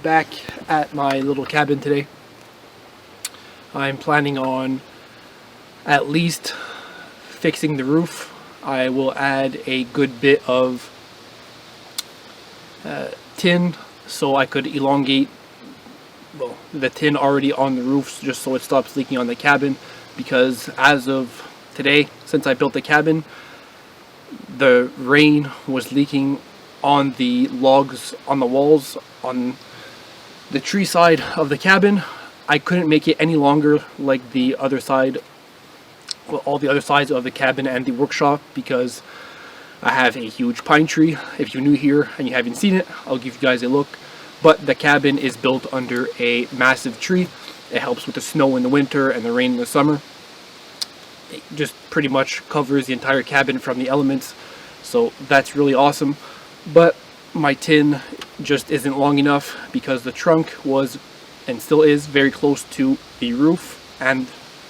back at my little cabin today. I'm planning on at least fixing the roof. I will add a good bit of tin so I could elongate the tin already on the roof just so it stops leaking on the cabin, because as of today, since I built the cabin, the rain was leaking on the logs on the walls on the tree side of the cabin. I couldn't make it any longer like the other side, well, all the other sides of the cabin and the workshop, because I have a huge pine tree. If you're new here and you haven't seen it, I'll give you guys a look. But the cabin is built under a massive tree. It helps with the snow in the winter and the rain in the summer. It just pretty much covers the entire cabin from the elements, so that's really awesome. But my tin just isn't long enough because the trunk was and still is very close to the roof and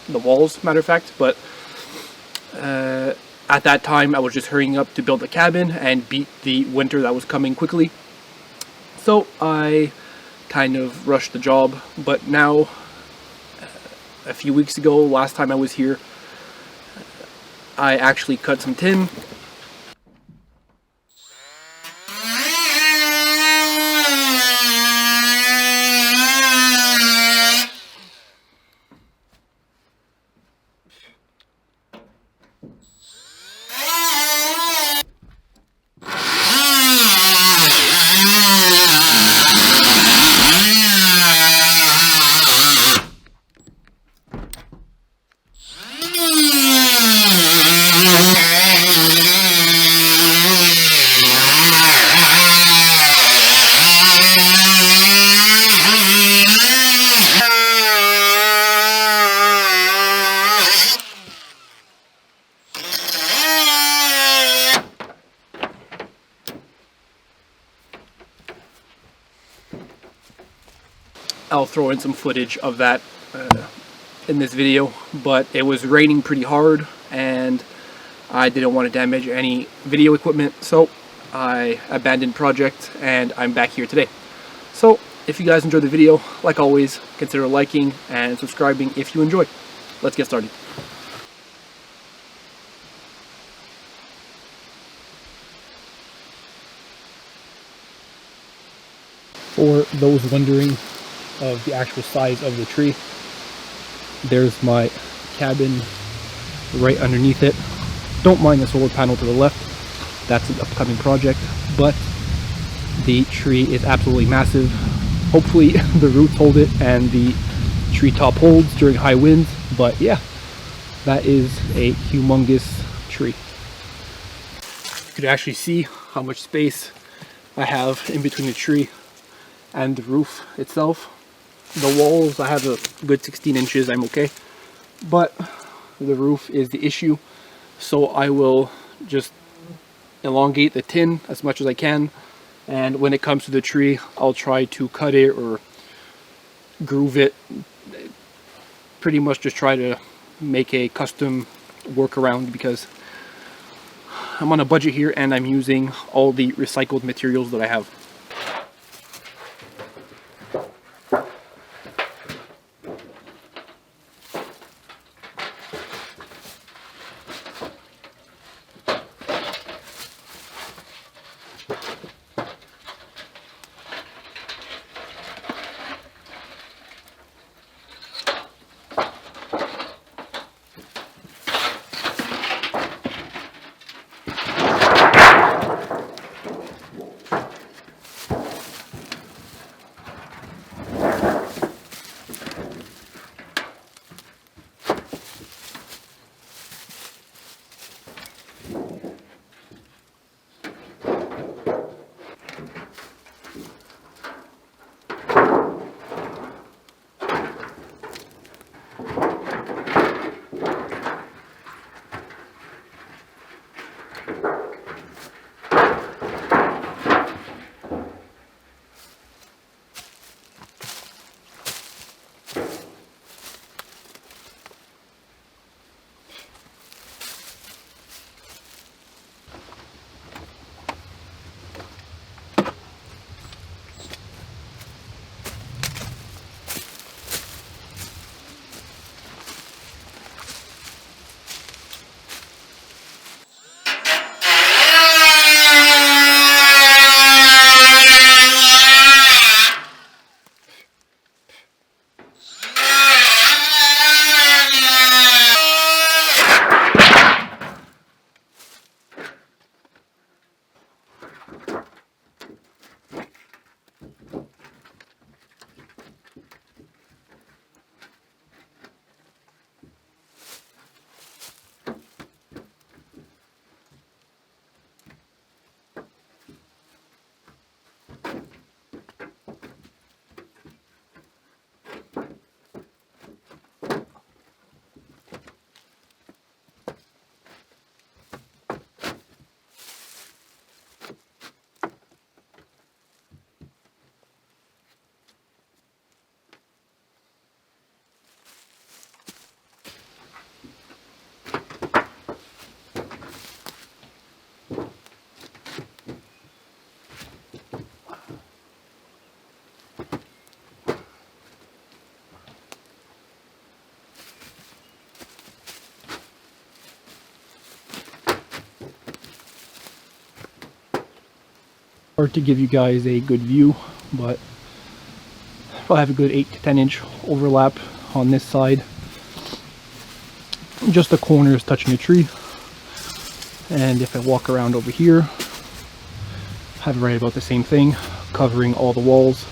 the walls, matter of fact. But at that time I was just hurrying up to build the cabin and beat the winter that was coming quickly, so I kind of rushed the job. But now, a few weeks ago, last time I was here, I actually cut some tin. I'll throw in some footage of that in this video, but it was raining pretty hard and I didn't want to damage any video equipment, so I abandoned project and I'm back here today. So if you guys enjoyed the video, like always, consider liking and subscribing if you enjoy. Let's get started. For those wondering of the actual size of the tree, there's my cabin right underneath it. Don't mind the solar panel to the left, that's an upcoming project, but the tree is absolutely massive. Hopefully the roots hold it and the treetop holds during high winds, but yeah, that is a humongous tree. You could actually see how much space I have in between the tree and the roof itself. The walls, I have a good 16 inches, I'm okay, but the roof is the issue, so I will just elongate the tin as much as I can, and when it comes to the tree, I'll try to cut it or groove it, pretty much just try to make a custom workaround, because I'm on a budget here and I'm using all the recycled materials that I have. Hard to give you guys a good view, but I'll have a good 8 to 10 inch overlap on this side. Just the corners touching the tree. And if I walk around over here, have it right about the same thing, covering all the walls.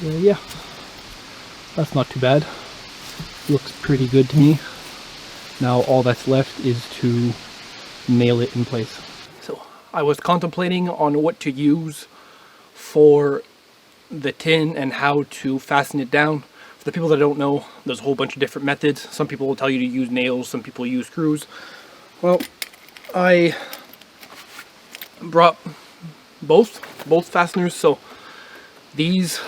Yeah, that's not too bad. Looks pretty good to me. Now all that's left is to nail it in place. So I was contemplating on what to use for the tin and how to fasten it down. For the people that don't know, there's a whole bunch of different methods. Some people will tell you to use nails, some people use screws. Well, I brought both fasteners. So these,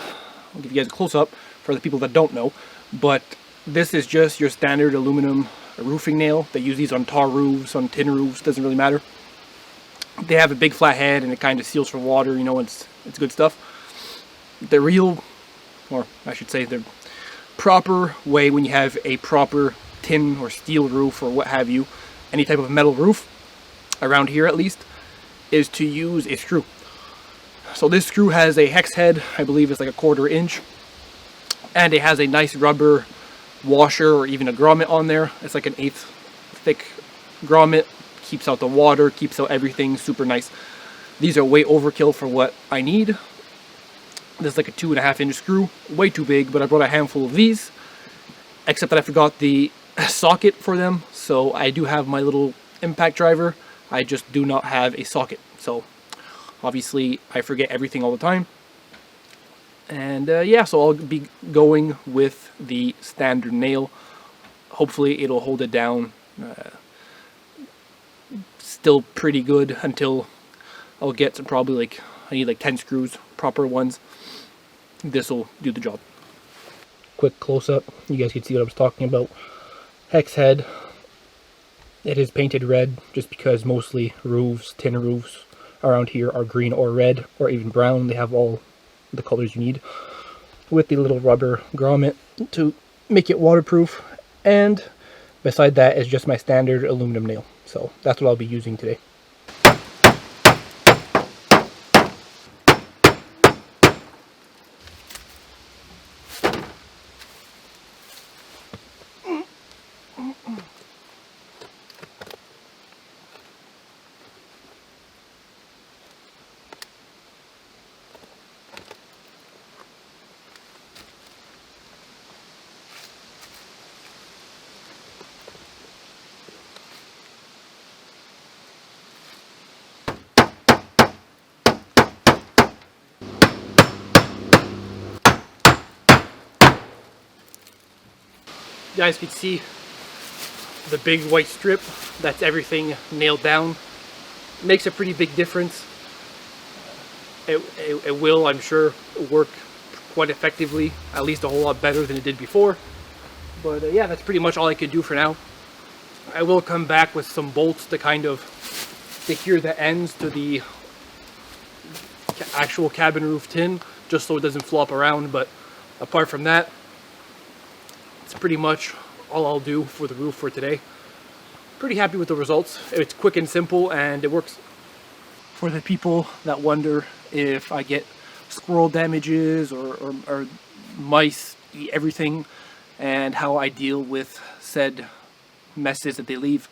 I'll give you guys a close-up for the people that don't know, but this is just your standard aluminum roofing nail. They use these on tar roofs, on tin roofs, doesn't really matter. They have a big flat head and it kind of seals from water, you know, it's good stuff. The real, or I should say the proper way when you have a proper tin or steel roof or what have you, any type of metal roof, around here at least, is to use a screw. So this screw has a hex head, I believe it's like a 1/4 inch, and it has a nice rubber washer or even a grommet on there. It's like an 1/8 thick grommet, keeps out the water, keeps out everything, super nice. These are way overkill for what I need. This is like a 2.5 inch screw, way too big, but I brought a handful of these, except that I forgot the socket for them. So I do have my little impact driver, I just do not have a socket. So obviously I forget everything all the time. And yeah, so I'll be going with the standard nail. Hopefully it'll hold it down still pretty good until I'll get some, probably like, I need like 10 screws, proper ones. This will do the job. Quick close-up, you guys can see what I was talking about. Hex head, it is painted red just because mostly roofs, tin roofs around here are green or red or even brown. They have all the colors you need, with the little rubber grommet to make it waterproof, and beside that is just my standard aluminum nail. So that's what I'll be using today. You guys can see the big white strip, that's everything nailed down. Makes a pretty big difference. It will, I'm sure, work quite effectively, at least a whole lot better than it did before. But yeah, that's pretty much all I could do for now. I will come back with some bolts to kind of secure the ends to the actual cabin roof tin, just so it doesn't flop around. But apart from that, it's pretty much all I'll do for the roof for today. Pretty happy with the results. It's quick and simple and it works. For the people that wonder if I get squirrel damages or mice eat everything and how I deal with said messes that they leave,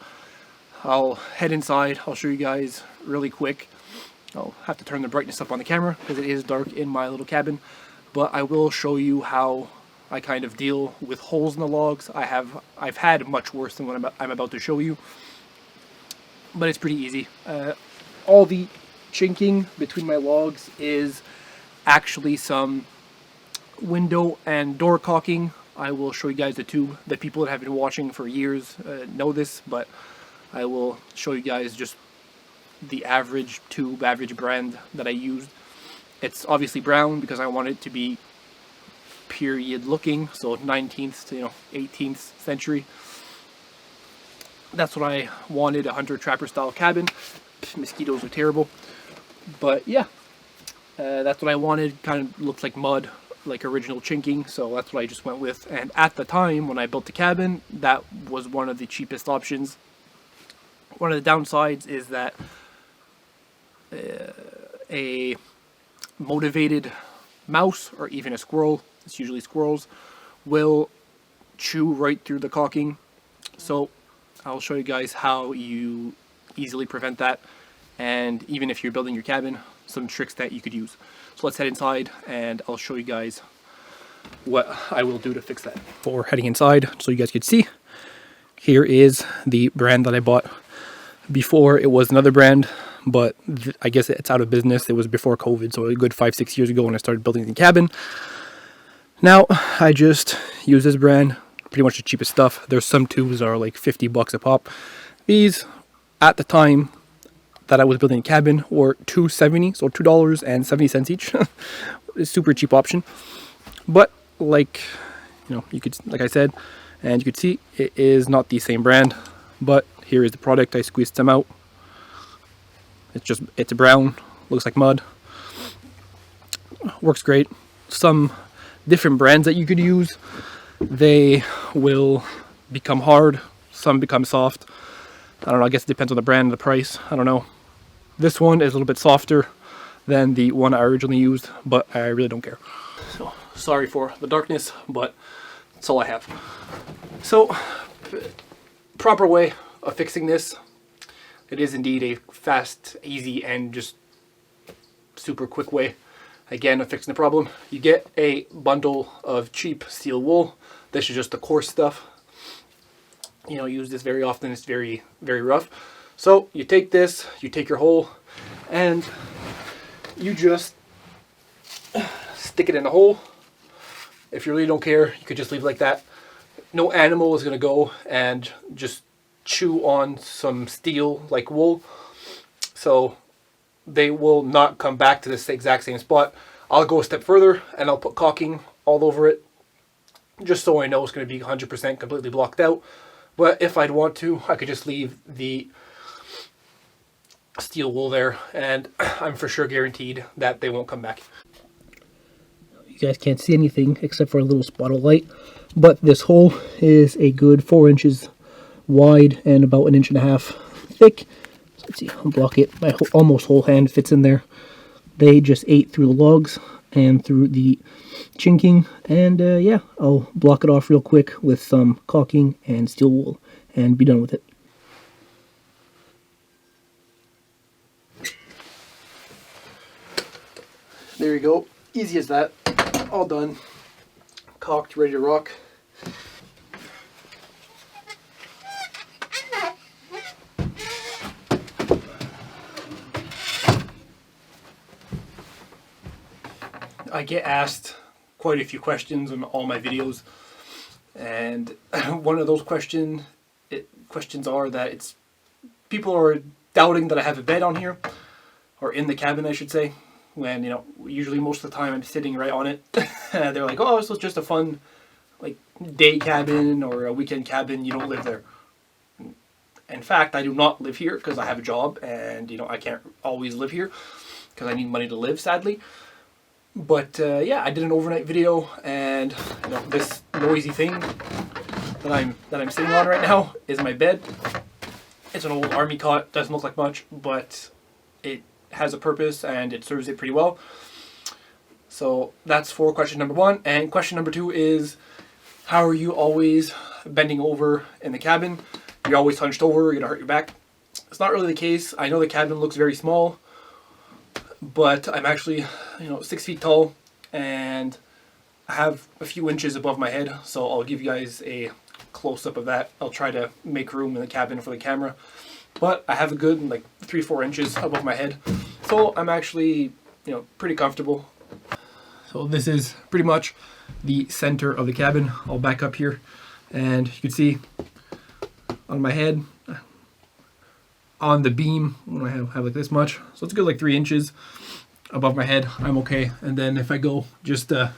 I'll head inside. I'll show you guys really quick. I'll have to turn the brightness up on the camera because it is dark in my little cabin, but I will show you how I kind of deal with holes in the logs. I've had much worse than what I'm about to show you, but it's pretty easy. All the chinking between my logs is actually some window and door caulking. I will show you guys the tube. The people that have been watching for years know this, but I will show you guys just the average tube, average brand that I used. It's obviously brown because I want it to be period looking, so 19th to 18th century. That's what I wanted, a hunter-trapper style cabin. Mosquitoes are terrible, but yeah, that's what I wanted. Kind of looks like mud, like original chinking, so that's what I just went with. And at the time when I built the cabin, that was one of the cheapest options. One of the downsides is that a motivated mouse or even a squirrel, it's usually squirrels, will chew right through the caulking. So I'll show you guys how you easily prevent that, and even if you're building your cabin, some tricks that you could use. So let's head inside and I'll show you guys what I will do to fix that. Before heading inside, so you guys could see, here is the brand that I bought. Before it was another brand, but I guess it's out of business. It was before COVID, so a good 5-6 years ago when I started building the cabin. Now I just use this brand, pretty much the cheapest stuff. There's some tubes that are like 50 bucks a pop. These, at the time that I was building a cabin, were $2.70, so $2.70 each. It's a super cheap option. But like, you could, like I said, and you could see, it is not the same brand. But here is the product. I squeezed some out. It's brown, looks like mud. Works great. Some different brands that you could use, they will become hard, some become soft. I don't know, I guess it depends on the brand and the price. I don't know. This one is a little bit softer than the one I originally used, but I really don't care. So sorry for the darkness, but that's all I have. So, proper way of fixing this. It is indeed a fast, easy, and just super quick way, again, of fixing the problem. You get a bundle of cheap steel wool. This is just the coarse stuff. You don't use this very often. It's very, very rough. So you take this, you take your hole, and you just stick it in the hole. If you really don't care, you could just leave it like that. No animal is going to go and just chew on some steel like wool, so they will not come back to this exact same spot. I'll go a step further and I'll put caulking all over it, just so I know it's going to be 100% completely blocked out. But if I'd want to, I could just leave the steel wool there, and I'm for sure guaranteed that they won't come back. You guys can't see anything except for a little spot of light, but this hole is a good 4 inches wide and about 1.5 inches thick. So let's see, I'll block it. My almost whole hand fits in there. They just ate through the logs and through the chinking, and yeah, I'll block it off real quick with some caulking and steel wool and be done with it. There you go, easy as that. All done, caulked, ready to rock. I get asked quite a few questions on all my videos, and one of those questions are that people are doubting that I have a bed on here, or in the cabin I should say, when usually most of the time I'm sitting right on it. They're like, oh, so it's just a fun like day cabin or a weekend cabin, you don't live there. In fact, I do not live here because I have a job, and I can't always live here because I need money to live, sadly. But yeah, I did an overnight video, and this noisy thing that I'm sitting on right now is my bed. It's an old army cot, doesn't look like much, but it has a purpose and it serves it pretty well. So that's for question number 1. And question number 2 is, how are you always bending over in the cabin? You're always hunched over, you're gonna hurt your back. It's not really the case. I know the cabin looks very small, but I'm actually 6 feet tall, and I have a few inches above my head, so I'll give you guys a close-up of that. I'll try to make room in the cabin for the camera, but I have a good 3-4 inches above my head, so I'm actually pretty comfortable. So this is pretty much the center of the cabin. I'll back up here, and you can see on my head, on the beam, when I have like this much, so it's a good 3 inches above my head, I'm okay. And then if I go just on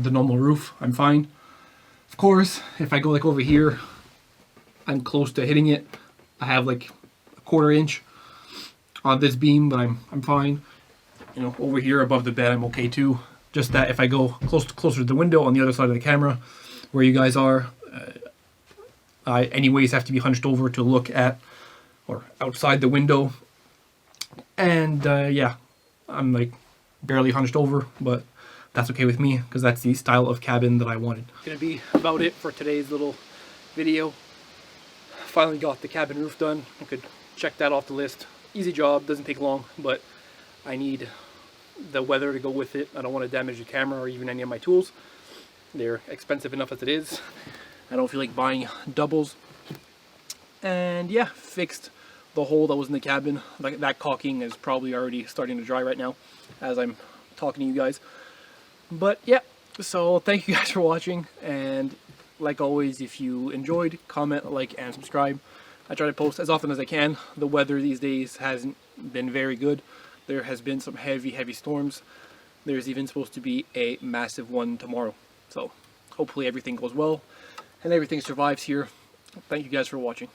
the normal roof, I'm fine. Of course, if I go over here, I'm close to hitting it. I have a 1/4 inch on this beam, but I'm fine. Over here above the bed, I'm okay too. Just that if I go closer to the window on the other side of the camera, where you guys are, I anyways have to be hunched over to look at or outside the window And yeah, I'm like barely hunched over, but that's okay with me because that's the style of cabin that I wanted. Gonna be about it for today's little video. Finally got the cabin roof done. I could check that off the list. Easy job, doesn't take long, but I need the weather to go with it. I don't want to damage the camera or even any of my tools. They're expensive enough as it is. I don't feel like buying doubles. And yeah, fixed the hole that was in the cabin. Like that caulking is probably already starting to dry right now as I'm talking to you guys. But yeah, so thank you guys for watching, and like always, if you enjoyed, comment, like, and subscribe. I try to post as often as I can. The weather these days hasn't been very good. There has been some heavy storms. There's even supposed to be a massive one tomorrow. So hopefully everything goes well and everything survives here. Thank you guys for watching.